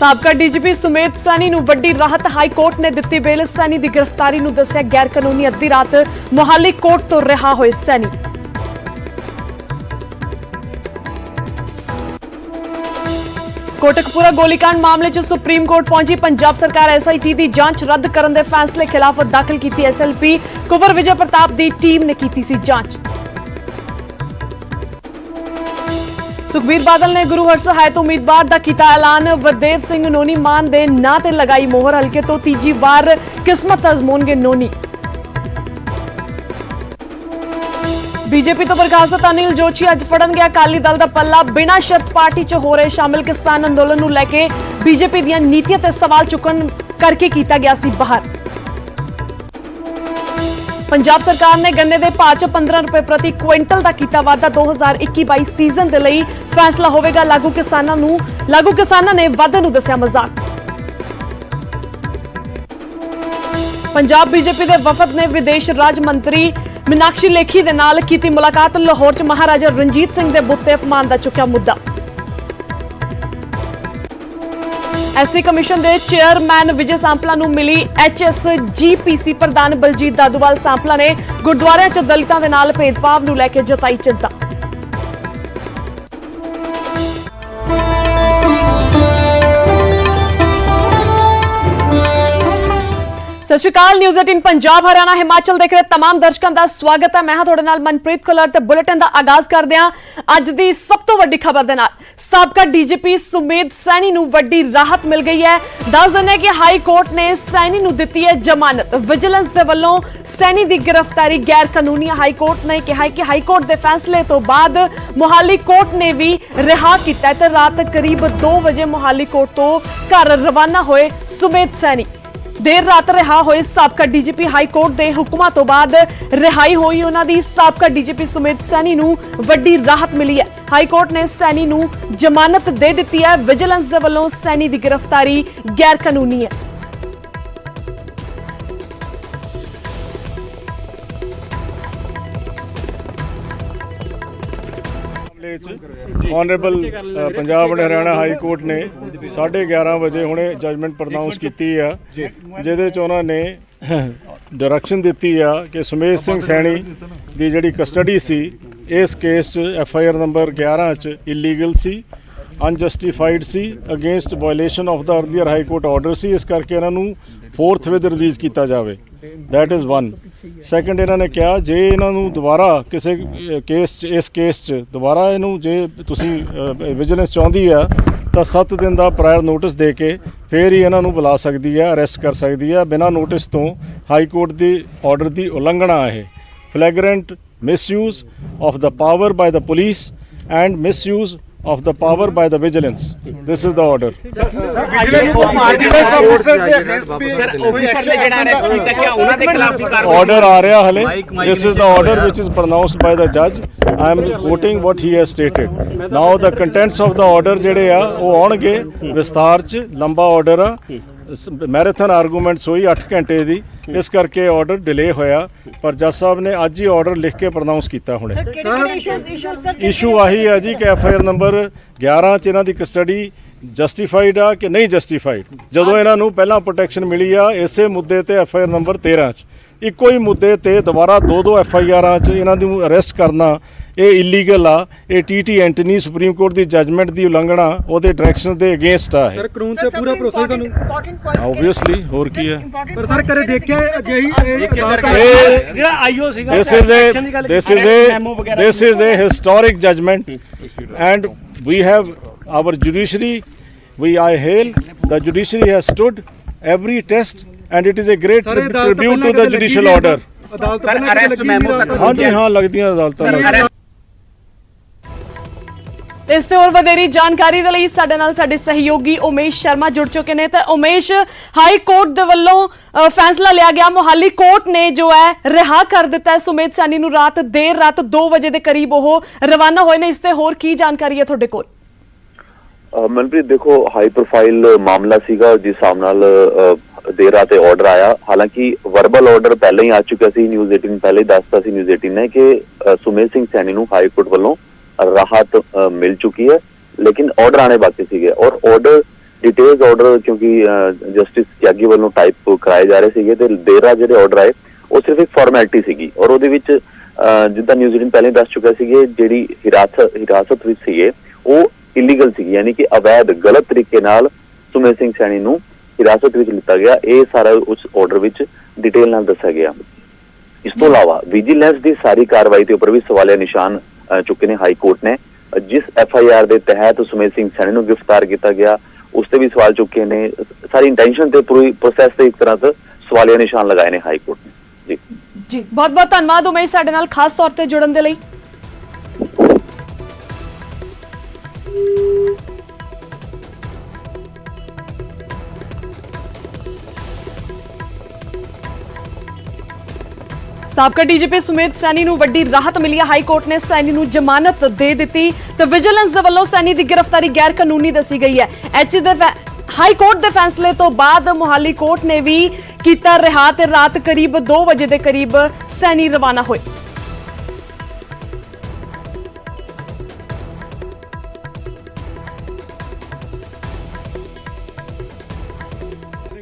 ਸਾਬਕਾ ਡੀਜੀਪੀ ਸੁਮੇਧ ਸੈਣੀ ਨੂੰ ਵੱਡੀ ਰਾਹਤ ਹਾਈ ਕੋਰਟ ਨੇ ਦਿੱਤੀ। ਬੇਲ ਸੈਣੀ ਦੀ ਗ੍ਰਿਫਤਾਰੀ ਨੂੰ ਦੱਸਿਆ ਗੈਰ ਕਾਨੂੰਨੀ। ਅੱਧੀ ਰਾਤ ਮੋਹਾਲੀ ਕੋਰਟ ਤੋਂ ਰਿਹਾ ਹੋਏ ਸੈਣੀ। ਕੋਟਕਪੂਰਾ ਗੋਲੀकांड मामले च सुप्रीम कोर्ट पहुंची पंजाब सरकार। SIT की जांच रद्द करने के फैसले खिलाफ दाखिल की SLP कुंवर विजय प्रताप की टीम ने की सी जांच। सुखबीर बादल ने गुरु हरसहायत उम्मीदवार का किया ऐलान। वरदेव सिंह नोनी मान दे नां ते लगाई मोहर। हल्के तो तीजी बार किस्मत आजमाउणगे नोनी। बीजेपी तो बरखास्त अनिल जोशी अज फड़नगे अकाली दल का पल्ला। बिना शर्त पार्टी च हो रहे शामिल किसान अंदोलन नूं लैके बीजेपी दी नीतियां ते सवाल चुकन करके किया गया सी बाहर। पंजाब सरकार ने गन्ने के भाव च 15 रुपए प्रति क्विंटल का किया वाधा। 2021-22 सीजन के लिए फैसला होगा लागू। किसानां ने वाधे नूं दस्सिया मजाक। पंजाब बीजेपी के वफद ने विदेश राज मंत्री मीनाक्षी लेखी दे नाल कीती मुलाकात। लाहौर च महाराजा रणजीत सिंह दे बुत्ते अपमान दा चुक्या मुद्दा। एससी कमीशन दे चेयरमैन विजय सांपला नूं मिली HSGPC प्रधान बलजीत दादूवाल। सांपला ने गुरुद्वारियां च दलितां दे नाल भेदभाव नूं लैके जताई चिंता। सत श्री अकाल। न्यूज़ 18 पंजाब हरियाणा हिमाचल देख रहे तमाम दर्शकों का स्वागत है। मैं हां तुहाडे नाल मनप्रीत कौर ते बुलेटिन का आगाज करदे हां अज दी सब तो वड्डी खबर दे नाल। साबका डीजीपी सुमेध सैणी नूं वड्डी राहत मिल गई है। दस दिने कि हाई कोर्ट ने सैणी नूं दित्ती है जमानत। विजिलेंस दे वल्लों सैणी दी गिरफ्तारी गैर कानूनी। हाई कोर्ट ने कहा कि हाई कोर्ट के फैसले तो बाद मोहाली कोर्ट ने भी रिहा किया ते रात करीब 2 बजे मोहाली कोर्ट तो घर रवाना होए सुमेध सैणी। देर रात रिहा होए साबका डीजीपी। हाई कोर्ट के हुक्मां तो बाद रिहाई होई उन्हां दी। साबका डीजीपी सुमेध सैणी नूं वड्डी राहत मिली है। हाई कोर्ट ने सैणी नूं जमानत दे दित्ती है। विजिलेंस दे वल्लों सैणी दी गिरफ्तारी गैर कानूनी है। Honourable Punjab and Haryana high court ने 11:30 बजे हुणे जजमेंट प्रनाउंस की है जिहदे च उन्होंने डायरैक्शन दी है कि सुमेध सिंह सैणी की जिहड़ी कस्टडी सी इस केस FIR नंबर 11 च इलीगल सी, अनजस्टिफाइड सी, against violation of the earlier high court order सी। इस करके इन्हों 4th विद रिलीज़ किया जाए। That is 1। सैकेंड इन्होंने कहा जे इन्हों दोबारा किसी केस इस केस दोबारा इनू जे तुसी विजिलेंस चाहती है तो 7 दिन का प्रायर नोटिस दे के फिर ही इन्हों बुला सकती है, अरेस्ट कर सकती है। बिना नोटिस तो हाई कोर्ट की ऑर्डर की उलंघना है। फ्लैग्रेंट misuse of the power by the police and misuse of the power by the vigilance. This is the order. Order आ रहा हले. This is the order which is pronounced by the judge. I am quoting what he has stated. Now the contents of the order जेड़े आ वो आउणगे विस्तार च लंबा order आ। Marathon arguments हुई 8 घंटे की। इस करके ऑर्डर डिले होया पर जज साहब ने अज ही ऑर्डर लिख के प्रनाउंस किया। हुणे इशू आही है जी कि FIR नंबर 11 च इन्हां दी कस्टडी जस्टिफाइड आ कि नहीं जस्टिफाइड। जदों इन्हां पहला प्रोटैक्शन मिली आ इसे मुद्दे ते FIR नंबर 13 च इको ही मुद्दे ते दोबारा 2 FIR च इन्हां दी अरेस्ट करना ये इलीगल आ। ये TT एंटनी सुप्रीम कोर्ट की जजमेंट की उलंघना ओदे डायरैक्शन के अगेंस्ट आ है। कानून ते पूरा प्रोसेस ऑब्वियसली होर की है पर सर करे देखिए this is a historic judgment and we have our judiciary. I hail the judiciary has stood every test and it is a great tribute to the judicial order. हाँ जी हाँ लगती हैं अदालतां। इस ते और वधेरी जानकारी दे लई साडे नाल साडे सहयोगी उमेश शर्मा जुड़ चुके ने। तो उमेश, हाई कोर्ट दे वल्लों फैसला लिया गया। मोहाली कोर्ट ने जो है रिहा कर दिता है सुमेध सैणी नूं। देर रात 2 बजे के करीब वो रवाना होए ने। इस ते होर की जानकारी है तुहाडे कोल? मनप्रीत देखो, हाई प्रोफाइल मामला सीगा जिस हिसाब नाल देर रात ऑर्डर आया। हालांकि वर्बल ऑर्डर पहले ही आ चुका सी। न्यूज़ 18 पहले ही दसता सी न्यूज़ 18 ने कि सुमेध सिंह सैणी नूं हाई कोर्ट वालों राहत मिल चुकी है, लेकिन ऑर्डर आने बाकी सीगे। और ऑर्डर ਡਿਟੇਲਸ ਆਰਡਰ ਕਿਉਂਕਿ ਜਸਟਿਸ ਤਿਆਗੀ ਵੱਲੋਂ ਟਾਈਪ ਕਰਾਏ ਜਾ ਰਹੇ ਸੀਗੇ ਤੇ ਦੇਰ ਰਾਤ ਜਿਹੜੇ ਆਰਡਰ ਆਏ ਉਹ ਸਿਰਫ ਇੱਕ ਫਾਰਮੈਲਿਟੀ ਸੀਗੀ ਔਰ ਉਹਦੇ ਵਿੱਚ ਜਿੱਦਾਂ ਨਿਊਜ਼ੀਲੈਂਡ ਪਹਿਲੇ ਦੱਸ ਚੁੱਕਿਆ ਸੀਗੇ ਜਿਹੜੀ ਹਿਰਾਸਤ ਵਿੱਚ ਸੀਗੇ ਉਹ ਇਲੀਗਲ ਸੀਗੀ, ਯਾਨੀ ਕਿ ਅਵੈਧ ਗਲਤ ਤਰੀਕੇ ਨਾਲ ਸੁਮੇਧ ਸਿੰਘ ਸੈਣੀ ਨੂੰ ਹਿਰਾਸਤ ਵਿੱਚ ਲਿੱਤਾ ਗਿਆ। ਇਹ ਸਾਰਾ ਉਸ ਆਰਡਰ ਵਿੱਚ ਡਿਟੇਲ ਨਾਲ ਦੱਸਿਆ ਗਿਆ। ਇਸ ਤੋਂ ਇਲਾਵਾ ਵਿਜੀਲੈਂਸ ਦੀ ਸਾਰੀ ਕਾਰਵਾਈ ਦੇ ਉੱਪਰ ਵੀ ਸਵਾਲੀਆ ਨਿਸ਼ਾਨ ਚੁੱਕੇ ਨੇ ਹਾਈ ਕੋਰਟ ਨੇ। ਜਿਸ FIR ਦੇ ਤਹਿਤ ਸੁਮੇਧ ਸਿੰਘ ਸੈਣੀ ਨੂੰ ਗ੍ਰਿਫਤਾਰ ਕੀਤਾ ਗਿਆ ਉਸ ਤੇ ਵੀ ਸਵਾਲ ਚੁੱਕੇ ਨੇ। ਸਾਰੀ ਇੰਟੈਂਸ਼ਨ ਤੇ ਪੂਰੀ ਪ੍ਰੋਸੈਸ ਤੇ ਇੱਕ ਤਰ੍ਹਾਂ ਤੋਂ ਸਵਾਲੀਆ ਨਿਸ਼ਾਨ ਲਗਾਏ ਨੇ ਹਾਈ ਕੋਰਟ ਨੇ। ਜੀ ਬਹੁਤ ਬਹੁਤ ਧੰਨਵਾਦ ਉਮੇਸ਼ ਸਾਡੇ ਨਾਲ ਖਾਸ ਤੌਰ ਤੇ ਜੁੜਨ ਦੇ ਲਈ। ਸਾਬਕਾ ਡੀਜੀਪੀ ਸੁਮੇਧ ਸੈਣੀ ਨੂੰ ਵੱਡੀ ਰਾਹਤ ਮਿਲੀ ਹੈ। ਹਾਈ ਕੋਰਟ ਨੇ ਸੈਣੀ ਨੂੰ ਜ਼ਮਾਨਤ ਦੇ ਦਿੱਤੀ ਤੇ ਵਿਜੀਲੈਂਸ ਦੇ ਵੱਲੋਂ ਸੈਣੀ ਦੀ ਗ੍ਰਿਫਤਾਰੀ ਗੈਰ ਕਾਨੂੰਨੀ ਦੱਸੀ ਗਈ ਹੈ। ਹਾਈ ਕੋਰਟ ਦੇ ਫੈਸਲੇ ਤੋਂ ਬਾਅਦ ਮੁਹਾਲੀ ਕੋਰਟ ਨੇ ਵੀ ਕੀਤਾ ਰਿਹਾ ਤੇ ਰਾਤ ਕਰੀਬ 2 ਵਜੇ ਦੇ ਕਰੀਬ ਸੈਣੀ ਰਵਾਨਾ ਹੋਏ।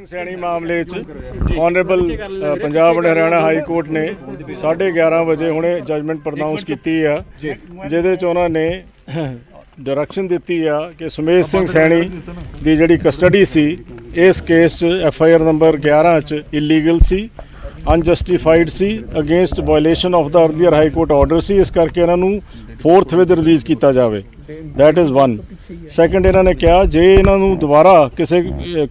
ਸੈਣੀ ਮਾਮਲੇ 'ਚ honourable Punjab and Haryana high court ਨੇ 11:30 ਵਜੇ ਹੁਣੇ ਜਜਮੈਂਟ ਪ੍ਰਨਾਉਂਸ ਕੀਤੀ ਆ, ਜਿਹਦੇ 'ਚ ਉਹਨਾਂ ਨੇ ਡਾਇਰੈਕਸ਼ਨ ਦਿੱਤੀ ਆ ਕਿ ਸੁਮੇਧ ਸਿੰਘ ਸੈਣੀ ਦੀ ਜਿਹੜੀ ਕਸਟਡੀ ਸੀ ਇਸ ਕੇਸ 'ਚ FIR ਨੰਬਰ 11 'ਚ ਇਲੀਗਲ ਸੀ, ਅਨਜਸਟੀਫਾਈਡ ਸੀ, against violation of the earlier high court order ਸੀ। ਇਸ ਕਰਕੇ ਇਹਨਾਂ ਨੂੰ 4th ਵਿਦ ਰਿਲੀਜ਼ ਕੀਤਾ ਜਾਵੇ। That is 1। ਸੈਕੰਡ, ਇਹਨਾਂ ਨੇ ਕਿਹਾ ਜੇ ਇਹਨਾਂ ਨੂੰ ਦੁਬਾਰਾ ਕਿਸੇ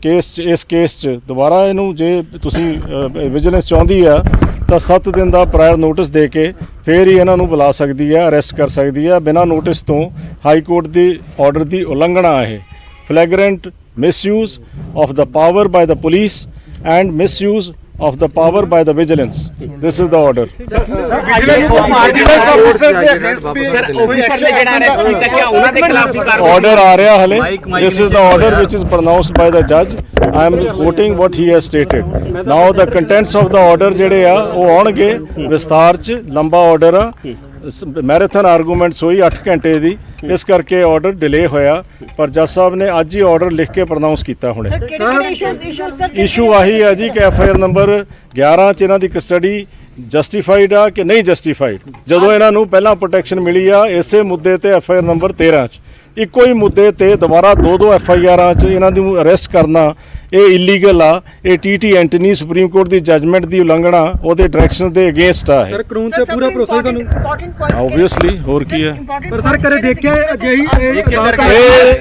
ਕੇਸ 'ਚ ਇਸ ਕੇਸ 'ਚ ਦੁਬਾਰਾ ਇਹਨੂੰ ਜੇ ਤੁਸੀਂ ਵਿਜੀਲੈਂਸ ਚਾਹੁੰਦੀ ਆ ਤਾਂ 7 ਦਿਨ ਦਾ ਪ੍ਰਾਇਰ ਨੋਟਿਸ ਦੇ ਕੇ ਫਿਰ ਹੀ ਇਹਨਾਂ ਨੂੰ ਬੁਲਾ ਸਕਦੀ ਆ, ਅਰੈਸਟ ਕਰ ਸਕਦੀ ਆ। ਬਿਨਾਂ ਨੋਟਿਸ ਤੋਂ ਹਾਈ ਕੋਰਟ ਦੀ ਆਰਡਰ ਦੀ ਉਲੰਘਣਾ ਹੈ। Flagrant misuse of the power by the police and misuse of the power by the vigilance. This is the order. Order ਆ ਰਿਹਾ ਹਲੇ। This is the order which is pronounced by the judge. I am quoting what he has stated. Now the contents of the order ਜਿਹੜੇ ਆ ਉਹ ਆਉਣਗੇ ਵਿਸਥਾਰ ਚ। ਲੰਬਾ ਆਰਡਰ ਆ, ਮੈਰਾਥਨ ਆਰਗੂਮੈਂਟਸ ਹੋਈ 8 ਘੰਟੇ ਦੀ, ਇਸ ਕਰਕੇ ਆਰਡਰ ਡਿਲੇ ਹੋਇਆ। ਪਰ ਜੱਜ ਸਾਹਿਬ ਨੇ ਅੱਜ ਹੀ ਆਰਡਰ ਲਿਖ ਕੇ ਪ੍ਰਨਾਉਂਸ ਕੀਤਾ ਹੁਣੇ। ਇਸ਼ੂ ਆਹੀ ਹੈ ਜੀ ਕਿ FIR ਨੰਬਰ 11 ਚ ਇਹਨਾਂ ਦੀ ਕਸਟਡੀ ਜਸਟੀਫਾਈਡ ਆ ਕਿ ਨਹੀਂ ਜਸਟੀਫਾਈਡ। ਜਦੋਂ ਇਹਨਾਂ ਨੂੰ ਪਹਿਲਾਂ ਪ੍ਰੋਟੈਕਸ਼ਨ ਮਿਲੀ ਆ ਇਸੇ ਮੁੱਦੇ ਤੇ FIR ਨੰਬਰ 13 ਚ, ਇੱਕੋ ਹੀ ਮੁੱਦੇ ਤੇ ਦੁਬਾਰਾ 2 FIRਾਂ ਚ ਇਹਨਾਂ ਨੂੰ ਅਰੈਸਟ ਕਰਨਾ ਇਹ ਇਲੀਗਲ ਆ। ਇਹ TT ਐਂਟਨੀ ਸੁਪਰੀਮ ਕੋਰਟ ਦੀ ਜਜਮੈਂਟ ਦੀ ਉਲੰਘਣਾ ਉਹਦੇ ਡਾਇਰੈਕਸ਼ਨ ਦੇ ਅਗੇਂਸਟ ਆ। ਸਰ ਕਾਨੂੰਨ ਤੇ ਪੂਰਾ ਭਰੋਸਾ ਹੈ ਤੁਹਾਨੂੰ? ਆਬਵੀਅਸਲੀ, ਹੋਰ ਕੀ ਹੈ। ਪਰ ਸਰ ਕਰੇ ਦੇਖਿਆ ਅਜਿਹੀ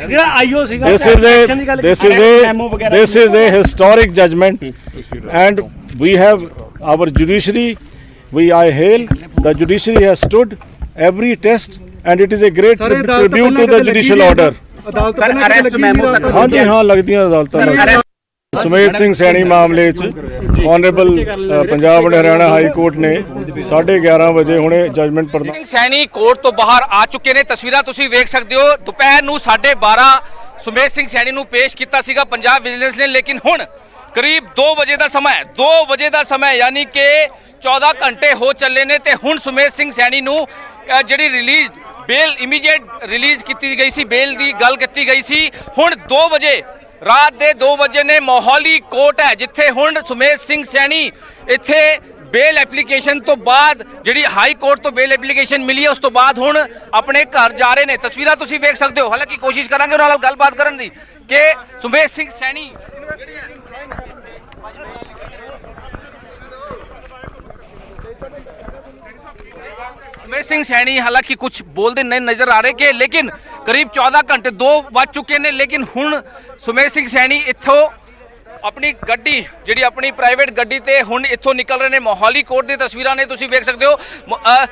ਜਿਹੜਾ ਆਈਓ ਸੀਗਾ this is a historic judgment and we have our judiciary, I hail the judiciary has stood every test and it is a great tribute to the judicial order. Sir arrest memo ਤੱਕ ਹਾਂਜੀ ਹਾਂ, ਲੱਗਦੀਆਂ ਅਦਾਲਤਾਂ। ਸੁਮੇਧ ਸਿੰਘ ਸੈਣੀ ਮਾਮਲੇ 'ਚ honourable Punjab and Haryana high court ਨੇ 11:30 ਵਜੇ ਹੁਣੇ ਜਜਮੈਂਟ ਪ੍ਰਦਾਨ। ਸਿੰਘ ਸੈਣੀ ਕੋਰਟ ਤੋਂ ਬਾਹਰ ਆ ਚੁੱਕੇ ਨੇ। ਤਸਵੀਰਾਂ ਤੁਸੀਂ ਵੇਖ ਸਕਦੇ ਹੋ। ਦੁਪਹਿਰ ਨੂੰ 12:30 ਸੁਮੇਧ ਸਿੰਘ ਸੈਣੀ ਨੂੰ ਪੇਸ਼ ਕੀਤਾ ਸੀਗਾ ਪੰਜਾਬ ਵਿਜੀਲੈਂਸ ਨੇ, ਲੇਕਿਨ ਹੁਣ ਕਰੀਬ 2 ਵਜੇ ਦਾ ਸਮਾਂ ਹੈ। 2 ਵਜੇ ਦਾ ਸਮਾਂ ਯਾਨੀ ਕਿ 14 ਘੰਟੇ ਹੋ ਚੱਲੇ ਨੇ ਤੇ ਹੁਣ ਸੁਮੇਧ ਸਿੰਘ ਸੈਣੀ ਨੂੰ ਜਿਹੜੀ ਰਿਲੀਜ਼ ਬੇਲ ਇਮੀਡੀਏਟ ਰਿਲੀਜ਼ ਕੀਤੀ ਗਈ ਸੀ, ਬੇਲ ਦੀ ਗੱਲ ਕੀਤੀ ਗਈ ਸੀ। ਹੁਣ 2 ਵਜੇ ਰਾਤ ਦੇ 2 ਵਜੇ ਨੇ ਮੋਹਾਲੀ ਕੋਰਟ ਹੈ ਜਿੱਥੇ ਹੁਣ ਸੁਮੇਧ ਸਿੰਘ ਸੈਣੀ ਇੱਥੇ ਬੇਲ ਐਪਲੀਕੇਸ਼ਨ ਤੋਂ ਬਾਅਦ ਜਿਹੜੀ ਹਾਈ ਕੋਰਟ ਤੋਂ ਬੇਲ ਐਪਲੀਕੇਸ਼ਨ ਮਿਲੀ ਹੈ ਉਸ ਤੋਂ ਬਾਅਦ ਹੁਣ ਆਪਣੇ ਘਰ ਜਾ ਰਹੇ ਨੇ। ਤਸਵੀਰਾਂ ਤੁਸੀਂ ਵੇਖ ਸਕਦੇ ਹੋ। ਹਾਲਾਂਕਿ ਕੋਸ਼ਿਸ਼ ਕਰਾਂਗੇ ਉਹਨਾਂ ਨਾਲ ਗੱਲਬਾਤ ਕਰਨ ਦੀ ਕਿ ਸੁਮੇਧ ਸਿੰਘ ਸੈਣੀ सुमेध सिंह सैनी हालांकि कुछ बोलते नहीं नजर आ रहे कि लेकिन करीब 14 घंटे 2 ਵੱਜ ਚੁੱਕੇ ਨੇ लेकिन ਹੁਣ ਸੁਮੇਧ ਸਿੰਘ ਸੈਣੀ ਇੱਥੋਂ ਆਪਣੀ ਗੱਡੀ ਜਿਹੜੀ ਆਪਣੀ ਪ੍ਰਾਈਵੇਟ ਗੱਡੀ ਤੇ ਹੁਣ ਇੱਥੋਂ ਨਿਕਲ ਰਹੇ ਨੇ। ਮੋਹਾਲੀ ਕੋਰਟ ਦੀ ਤਸਵੀਰਾਂ ਨੇ ਤੁਸੀਂ ਵੇਖ ਸਕਦੇ ਹੋ।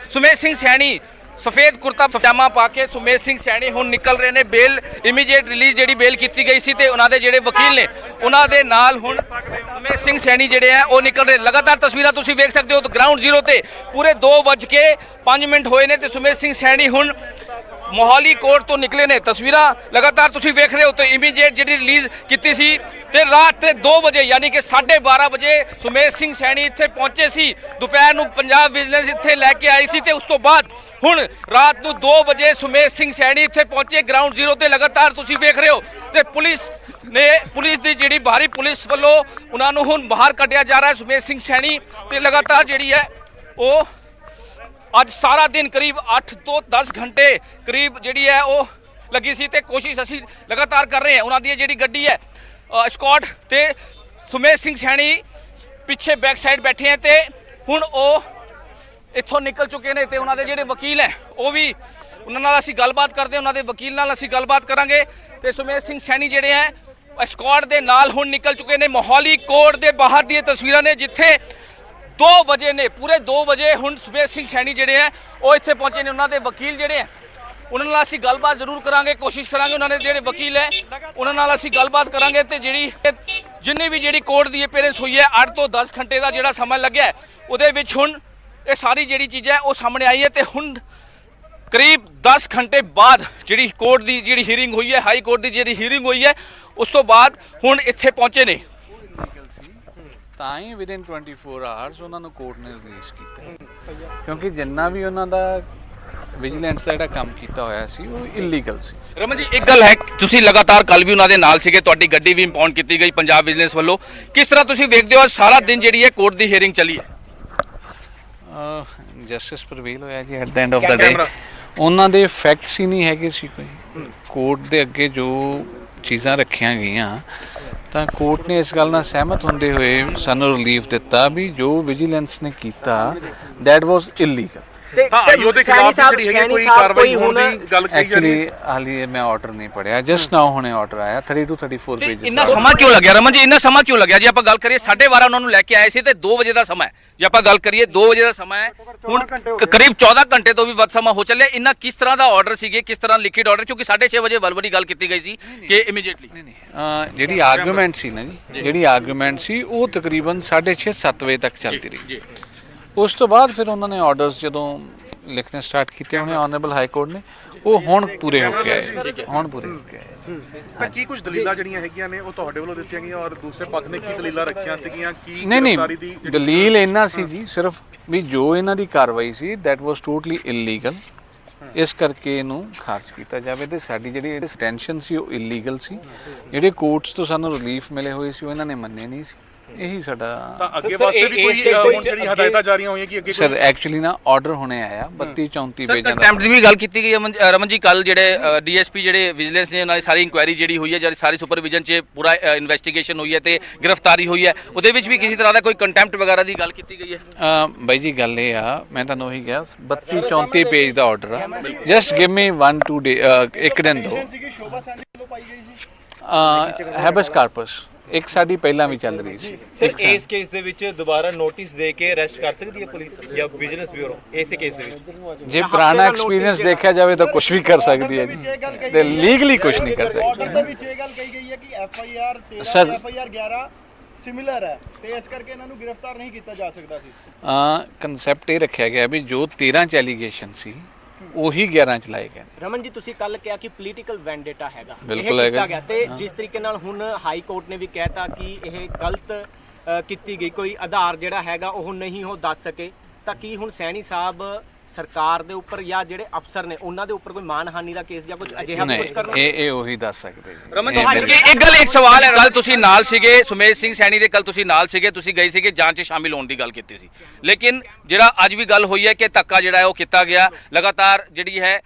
ਸੁਮੇਧ ਸਿੰਘ ਸੈਣੀ ਸਫੇਦ ਕੁਰਤਾ ਪਜਾਮਾ ਪਾ ਕੇ ਸੁਮੇਧ ਸਿੰਘ ਸੈਣੀ ਹੁਣ ਨਿਕਲ ਰਹੇ ਨੇ। ਬੇਲ ਇਮੀਡੀਏਟ ਰਿਲੀਜ਼ ਜਿਹੜੀ ਬੇਲ ਕੀਤੀ ਗਈ ਸੀ ਤੇ ਉਹਨਾਂ ਦੇ ਜਿਹੜੇ ਵਕੀਲ ਨੇ ਉਹਨਾਂ ਦੇ ਨਾਲ ਹੁਣ ਸੁਮੇਧ ਸਿੰਘ ਸੈਣੀ ਜਿਹੜੇ ਆ ਉਹ ਨਿਕਲ ਰਹੇ। ਲਗਾਤਾਰ ਤਸਵੀਰਾਂ ਤੁਸੀਂ ਵੇਖ ਸਕਦੇ ਹੋ। ਗਰਾਊਂਡ ਜ਼ੀਰੋ ਤੇ ਪੂਰੇ 2:05 ਹੋਏ ਨੇ ਤੇ ਸੁਮੇਧ ਸਿੰਘ ਸੈਣੀ ਹੁਣ ਮੋਹਾਲੀ ਕੋਰਟ ਤੋਂ ਨਿਕਲੇ ਨੇ। ਤਸਵੀਰਾਂ ਲਗਾਤਾਰ ਤੁਸੀਂ ਵੇਖ ਰਹੇ ਹੋ ਤੇ ਇਮੀਡੀਏਟ ਜਿਹੜੀ ਰਿਲੀਜ਼ ਕੀਤੀ ਸੀ ਤੇ ਰਾਤ ਦੇ 2 ਵਜੇ ਯਾਨੀ ਕਿ 12:30 ਵਜੇ ਸੁਮੇਧ ਸਿੰਘ ਸੈਣੀ ਇੱਥੇ ਪਹੁੰਚੇ ਸੀ। ਦੁਪਹਿਰ ਨੂੰ ਪੰਜਾਬ ਵਿਜੀਲੈਂਸ ਇੱਥੇ ਲੈ ਕੇ ਆਈ ਸੀ ਤੇ ਉਸ ਤੋਂ ਬਾਅਦ ਹੁਣ ਰਾਤ ਨੂੰ 2 ਵਜੇ ਸੁਮੇਧ ਸਿੰਘ ਸੈਣੀ ਇੱਥੇ ਪਹੁੰਚੇ ਗਰਾਊਂਡ ਜ਼ੀਰੋ ਤੇ। ਲਗਾਤਾਰ ਤੁਸੀਂ ਵੇਖ ਰਹੇ ਹੋ ਤੇ ਪੁਲਿਸ ਨੇ ਪੁਲਿਸ ਦੀ ਜਿਹੜੀ ਬਾਹਰੀ ਪੁਲਿਸ ਵੱਲੋਂ ਉਹਨਾਂ ਨੂੰ ਹੁਣ ਬਾਹਰ ਕੱਢਿਆ ਜਾ ਰਿਹਾ ਹੈ। ਸੁਮੇਸ਼ ਸਿੰਘ ਸੈਣੀ ਤੇ ਲਗਾਤਾਰ ਜਿਹੜੀ ਹੈ ਉਹ ਅੱਜ ਸਾਰਾ ਦਿਨ ਕਰੀਬ 8 ਤੋਂ 10 ਘੰਟੇ ਕਰੀਬ ਜਿਹੜੀ ਹੈ ਉਹ ਲੱਗੀ ਸੀ ਤੇ ਕੋਸ਼ਿਸ਼ ਅਸੀਂ ਲਗਾਤਾਰ ਕਰ ਰਹੇ ਹਾਂ। ਉਹਨਾਂ ਦੀ ਜਿਹੜੀ ਗੱਡੀ ਹੈ ਸਕਾਟ ਤੇ ਸੁਮੇਸ਼ ਸਿੰਘ ਸੈਣੀ ਪਿੱਛੇ ਬੈਕ ਸਾਈਡ ਬੈਠੇ ਹੈ ਤੇ ਹੁਣ ਉਹ ਇੱਥੋਂ ਨਿਕਲ ਚੁੱਕੇ ਨੇ ਤੇ ਉਹਨਾਂ ਦੇ ਜਿਹੜੇ ਵਕੀਲ ਹੈ ਉਹ ਵੀ ਉਹਨਾਂ ਨਾਲ ਅਸੀਂ ਗੱਲਬਾਤ ਕਰਦੇ ਹਾਂ। ਉਹਨਾਂ ਦੇ ਵਕੀਲ ਨਾਲ ਅਸੀਂ ਗੱਲਬਾਤ ਕਰਾਂਗੇ ਤੇ ਸੁਮੇਸ਼ ਸਿੰਘ ਸੈਣੀ ਜਿਹੜੇ ਹੈ ਸਕਾਟ ਦੇ ਨਾਲ ਹੁਣ ਨਿਕਲ ਚੁੱਕੇ ਨੇ। ਮੋਹਾਲੀ ਕੋਰਟ ਦੇ ਬਾਹਰ ਦੀਆਂ ਤਸਵੀਰਾਂ ਨੇ ਜਿੱਥੇ 2 ਵਜੇ ਨੇ, ਪੂਰੇ 2 ਵਜੇ ਹੁਣ ਸੁਮੇਸ਼ ਸਿੰਘ ਸੈਣੀ ਜਿਹੜੇ ਹੈ ਉਹ ਇੱਥੇ ਪਹੁੰਚੇ ਨੇ। ਉਹਨਾਂ ਦੇ ਵਕੀਲ ਜਿਹੜੇ ਹੈ ਉਹਨਾਂ ਨਾਲ ਅਸੀਂ ਗੱਲਬਾਤ ਜ਼ਰੂਰ ਕਰਾਂਗੇ, ਕੋਸ਼ਿਸ਼ ਕਰਾਂਗੇ ਉਹਨਾਂ ਦੇ ਜਿਹੜੇ ਵਕੀਲ ਹੈ ਉਹਨਾਂ ਨਾਲ ਅਸੀਂ ਗੱਲਬਾਤ ਕਰਾਂਗੇ ਤੇ ਜਿੰਨੀ ਵੀ ਜਿਹੜੀ ਕੋਰਟ ਦੀ ਅਪੀਅਰੈਂਸ ਹੋਈ ਹੈ 8 ਤੋਂ 10 ਘੰਟੇ ਦਾ ਜਿਹੜਾ ਸਮਾਂ ਲੱਗਿਆ ਉਹਦੇ ਵਿੱਚ ਹੁਣ ਇਹ ਸਾਰੀ ਜਿਹੜੀ ਚੀਜ਼ ਹੈ ਉਹ ਸਾਹਮਣੇ ਆਈ ਹੈ ਤੇ ਹੁਣ ਕਰੀਬ 10 ਘੰਟੇ ਬਾਅਦ ਜਿਹੜੀ ਕੋਰਟ ਦੀ ਜਿਹੜੀ ਹੀਅਰਿੰਗ ਹੋਈ ਹੈ, ਹਾਈ ਕੋਰਟ ਦੀ ਜਿਹੜੀ ਹੀਅਰਿੰਗ ਹੋਈ ਹੈ ਉਸ ਤੋਂ ਬਾਅਦ ਹੁਣ ਇੱਥੇ ਪਹੁੰਚੇ ਨੇ। ਤਾਂ ਹੀ ਵਿਦਿਨ 24 ਆਵਰਸ ਉਹਨਾਂ ਨੂੰ ਕੋਰਟ ਨੇ ਰਿਲੀਜ਼ ਕੀਤਾ ਕਿਉਂਕਿ ਜਿੰਨਾ ਵੀ ਉਹਨਾਂ ਦਾ ਵਿਜੀਲੈਂਸ ਦਾ ਜਿਹੜਾ ਕੰਮ ਕੀਤਾ ਹੋਇਆ ਸੀ ਉਹ ਇਲੀਗਲ ਸੀ। ਰਮਨ ਜੀ, ਇੱਕ ਗੱਲ ਹੈ, ਤੁਸੀਂ ਲਗਾਤਾਰ ਕੱਲ ਵੀ ਉਹਨਾਂ ਦੇ ਨਾਲ ਸੀਗੇ, ਤੁਹਾਡੀ ਗੱਡੀ ਵੀ ਇੰਪਾਊਂਡ ਕੀਤੀ ਗਈ ਪੰਜਾਬ ਵਿਜੀਲੈਂਸ ਵੱਲੋਂ। ਕਿਸ ਤਰ੍ਹਾਂ ਤੁਸੀਂ ਵੇਖਦੇ ਹੋ ਸਾਰਾ ਦਿਨ ਜਿਹੜੀ ਹੈ ਕੋਰਟ ਦੀ ਹੀਅਰਿੰਗ ਚੱਲੀ ਹੈ? ਜਸਟਿਸ ਪ੍ਰਵੇਲ ਹੋਇਆ ਜੀ ਐਟ ਦ ਐਂਡ ਆਫ ਦਾ ਡੇ। ਉਹਨਾਂ ਦੇ ਫੈਕਟਸ ਹੀ ਨਹੀਂ ਹੈਗੇ ਸੀ ਕੋਈ। ਕੋਰਟ ਦੇ ਅੱਗੇ ਜੋ ਚੀਜ਼ਾਂ ਰੱਖੀਆਂ ਗਈਆਂ ਤਾਂ ਕੋਰਟ ਨੇ ਇਸ ਗੱਲ ਨਾਲ ਸਹਿਮਤ ਹੁੰਦੇ ਹੋਏ ਸਾਨੂੰ ਰਿਲੀਫ ਦਿੱਤਾ ਵੀ ਜੋ ਵਿਜੀਲੈਂਸ ਨੇ ਕੀਤਾ ਦੈਟ ਵਾਸ ਇਲੀਗਲ। ਆਈਓ ਦੇ ਖਿਲਾਫ ਜਿਹੜੀ ਹੈਗੀ ਕੋਈ ਕਾਰਵਾਈ ਹੋਣ ਦੀ ਗੱਲ ਕਹੀ ਜਾ ਰਹੀ ਹੈ। ਐਕਚੁਅਲੀ ਹਾਲੇ ਮੈਂ ਆਰਡਰ ਨਹੀਂ ਪੜਿਆ, ਜਸਟ ਨਾਓ ਹੁਣੇ ਆਰਡਰ ਆਇਆ 30 to 34 ਪੇजेस। ਇੰਨਾ ਸਮਾਂ ਕਿਉਂ ਲੱਗਿਆ ਰਮਨ ਜੀ? ਇੰਨਾ ਸਮਾਂ ਕਿਉਂ ਲੱਗਿਆ? ਜੇ ਆਪਾਂ ਗੱਲ ਕਰੀਏ 12:30 ਉਹਨਾਂ ਨੂੰ ਲੈ ਕੇ ਆਏ ਸੀ ਤੇ 2 ਵਜੇ ਦਾ ਸਮਾਂ ਹੈ। ਜੇ ਆਪਾਂ ਗੱਲ ਕਰੀਏ 2 ਵਜੇ ਦਾ ਸਮਾਂ ਹੈ, ਹੁਣ ਕਰੀਬ 14 ਘੰਟੇ ਤੋਂ ਵੀ ਵੱਧ ਸਮਾਂ ਹੋ ਚੱਲਿਆ। ਇੰਨਾ ਕਿਸ ਤਰ੍ਹਾਂ ਦਾ ਆਰਡਰ ਸੀਗੇ, ਕਿਸ ਤਰ੍ਹਾਂ ਲਿਖਿਡ ਆਰਡਰ? ਕਿਉਂਕਿ 6:30 ਵਜੇ ਵਲਵਲੀ ਗੱਲ ਕੀਤੀ ਗਈ ਸੀ ਕਿ ਇਮੀਡੀਏਟਲੀ ਜਿਹੜੀ ਆਰਗੂਮੈਂਟ ਸੀ ਨਾ ਜੀ, ਜਿਹੜੀ ਆਰਗੂਮੈਂਟ ਸੀ ਉਹ ਤਕਰੀਬਨ 6:30 7 ਵਜੇ ਤੱਕ ਚੱਲਦੀ ਰਹੀ। ਉਸ ਤੋਂ ਬਾਅਦ ਫਿਰ ਉਹਨਾਂ ਨੇ ਆਰਡਰਸ ਜਦੋਂ ਲਿਖਣੇ ਸਟਾਰਟ ਕੀਤੇ ਹੋਣੇ ਆਨਰੇਬਲ ਹਾਈ ਕੋਰਟ ਨੇ, ਉਹ ਹੁਣ ਪੂਰੇ ਹੋ ਕੇ ਆਏ, ਹੁਣ ਪੂਰੇ ਹੋ ਕੇ ਆਏ। ਤਾਂ ਕੀ ਕੁਝ ਦਲੀਲਾਂ ਜਿਹੜੀਆਂ ਹੈਗੀਆਂ ਨੇ ਉਹ ਤੁਹਾਡੇ ਵੱਲੋਂ ਦਿੱਤੀਆਂ ਗਈਆਂ ਔਰ ਦੂਸਰੇ ਪੱਖ ਨੇ ਕੀ ਦਲੀਲਾਂ ਰੱਖੀਆਂ ਸੀਗੀਆਂ? ਕੀ ਨਹੀਂ ਦਲੀਲ ਇਹਨਾਂ ਸੀ ਜੀ ਸਿਰਫ ਵੀ ਜੋ ਇਹਨਾਂ ਦੀ ਕਾਰਵਾਈ ਸੀ ਦੈਟ ਵਾਸ ਟੋਟਲੀ ਇਲੀਗਲ, ਇਸ ਕਰਕੇ ਇਹਨੂੰ ਖਾਰਜ ਕੀਤਾ ਜਾਵੇ ਤੇ ਸਾਡੀ ਜਿਹੜੀ ਡਿਟੈਂਸ਼ਨ ਸੀ ਉਹ ਇਲੀਗਲ ਸੀ। ਜਿਹੜੇ ਕੋਰਟਸ ਤੋਂ ਸਾਨੂੰ ਰਿਲੀਫ ਮਿਲੇ ਹੋਏ ਸੀ ਉਹ ਇਹਨਾਂ ਨੇ ਮੰਨੇ ਨਹੀਂ ਸੀ। ਇਹੀ ਸਾਡਾ ਤਾਂ ਅੱਗੇ ਵਾਸਤੇ ਵੀ ਕੋਈ ਹੁਣ ਜਿਹੜੀ ਹਦਾਇਤਾਂ ਜਾਰੀਆਂ ਹੋਈਆਂ ਕਿ ਅੱਗੇ ਸਰ ਐਕਚੁਅਲੀ ਨਾ ਆਰਡਰ ਹੁਣੇ ਆਇਆ 32 34 ਪੇਜਾਂ ਦਾ। ਕੰਟੈਂਪਟ ਦੀ ਵੀ ਗੱਲ ਕੀਤੀ ਗਈ ਹੈ ਰਮਨ ਜੀ। ਕੱਲ ਜਿਹੜੇ ਡੀਐਸਪੀ ਜਿਹੜੇ ਵਿਜੀਲੈਂਸ ਨੇ ਨਾਲ ਸਾਰੀ ਇਨਕੁਆਇਰੀ ਜਿਹੜੀ ਹੋਈ ਹੈ, ਜਿਹੜੀ ਸਾਰੀ ਸੁਪਰਵਿਜ਼ਨ 'ਚ ਪੂਰਾ ਇਨਵੈਸਟੀਗੇਸ਼ਨ ਹੋਈ ਹੈ ਤੇ ਗ੍ਰਿਫਤਾਰੀ ਹੋਈ ਹੈ, ਉਹਦੇ ਵਿੱਚ ਵੀ ਕਿਸੇ ਤਰ੍ਹਾਂ ਦਾ ਕੋਈ ਕੰਟੈਂਪਟ ਵਗੈਰਾ ਦੀ ਗੱਲ ਕੀਤੀ ਗਈ ਹੈ? ਬਾਈ ਜੀ ਗੱਲ ਇਹ ਆ, ਮੈਂ ਤੁਹਾਨੂੰ ਉਹੀ ਕਿਹਾ 32 34 ਪੇਜ ਦਾ ਆਰਡਰ ਆ। ਜਸਟ ਗਿਵ ਮੀ 1-2 ਡੇ, ਇੱਕ ਦਿਨ ਦੋ। ਹੈਬਸ ਕਾਰਪਸ ਇੱਕ ਸਾਡੀ ਪਹਿਲਾਂ ਵੀ ਚੱਲ ਰਹੀ ਸੀ। ਸਰ ਇਸ ਕੇਸ ਦੇ ਵਿੱਚ ਦੁਬਾਰਾ ਨੋਟਿਸ ਦੇ ਕੇ ਅਰੈਸਟ ਕਰ ਸਕਦੀ ਹੈ ਪੁਲਿਸ ਜਾਂ ਵਿਜੀਲੈਂਸ ਬਿਊਰੋ ਇਸੇ ਕੇਸ ਦੇ ਵਿੱਚ? ਜੇ ਪੁਰਾਣਾ ਐਕਸਪੀਰੀਅੰਸ ਦੇਖਿਆ ਜਾਵੇ ਤਾਂ ਕੁਝ ਵੀ ਕਰ ਸਕਦੀ ਹੈ ਜੀ, ਤੇ ਲੀਗਲੀ ਕੁਝ ਨਹੀਂ ਕਰ ਸਕਦੀ। ਆਰਡਰ ਦੇ ਵਿੱਚ ਇਹ ਗੱਲ ਕਹੀ ਗਈ ਹੈ ਕਿ ਐਫਆਈਆਰ 13 ਸਰ, ਤੇ ਐਫਆਈਆਰ 11 ਸਿਮਿਲਰ ਹੈ ਤੇ ਇਸ ਕਰਕੇ ਇਹਨਾਂ ਨੂੰ ਗ੍ਰਿਫਤਾਰ ਨਹੀਂ ਕੀਤਾ ਜਾ ਸਕਦਾ ਸੀ। ਕਨਸੈਪਟ ਇਹ ਰੱਖਿਆ ਗਿਆ ਵੀ ਜੋ 13 ਚ ਐਲੀਗੇਸ਼ਨ ਸੀ ਉਹੀ 11 ਚ ਲਾਏ ਗਏ। ਰਮਨ ਜੀ, ਤੁਸੀਂ ਕੱਲ ਕਿਹਾ ਕਿ ਪੋਲੀਟੀਕਲ ਵੈਂਡੇਟਾ ਹੈਗਾ, ਬਿਲਕੁਲ ਹੈਗਾ ਗਿਆ ਤੇ ਜਿਸ ਤਰੀਕੇ ਨਾਲ ਹੁਣ ਹਾਈ ਕੋਰਟ ਨੇ ਵੀ ਕਹਿਤਾ ਕਿ ਇਹ ਗਲਤ ਕੀਤੀ ਗਈ, ਕੋਈ ਆਧਾਰ ਜਿਹੜਾ ਹੈਗਾ ਉਹ ਨਹੀਂ ਉਹ ਦੱਸ ਸਕੇ, ਤਾਂ ਕੀ ਹੁਣ ਸੈਣੀ ਸਾਹਿਬ ਸਰਕਾਰ ਦੇ ਉੱਪਰ ਜਾਂ ਜਿਹੜੇ ਅਫਸਰ ਨੇ ਉਹਨਾਂ ਦੇ ਉੱਪਰ ਕੋਈ ਮਾਨਹਾਨੀ ਦਾ ਕੇਸ ਜਾਂ ਕੁਝ ਅਜਿਹਾ ਕੁਝ ਕਰਨਾ? ਇਹ ਉਹੀ ਦੱਸ ਸਕਦੇ ਜੀ। ਰਮਨ ਜੀ, ਇੱਕ ਗੱਲ, ਇੱਕ ਸਵਾਲ ਹੈ। ਕੱਲ ਤੁਸੀਂ ਨਾਲ ਸੀਗੇ ਸੁਮੇਸ਼ ਸਿੰਘ ਸੈਣੀ ਦੇ, ਕੱਲ ਤੁਸੀਂ ਨਾਲ ਸੀਗੇ, ਤੁਸੀਂ ਗਏ ਸੀਗੇ ਜਾਂਚ 'ਚ ਸ਼ਾਮਿਲ ਹੋਣ ਦੀ ਗੱਲ ਕੀਤੀ ਸੀ, ਲੇਕਿਨ ਜਿਹੜਾ ਅੱਜ ਵੀ ਗੱਲ ਹੋਈ ਹੈ ਕਿ ਧੱਕਾ ਜਿਹੜਾ ਹੈ ਉਹ ਕੀਤਾ ਗਿਆ। ਲਗਾਤਾਰ ਜਿਹੜੀ ਹੈ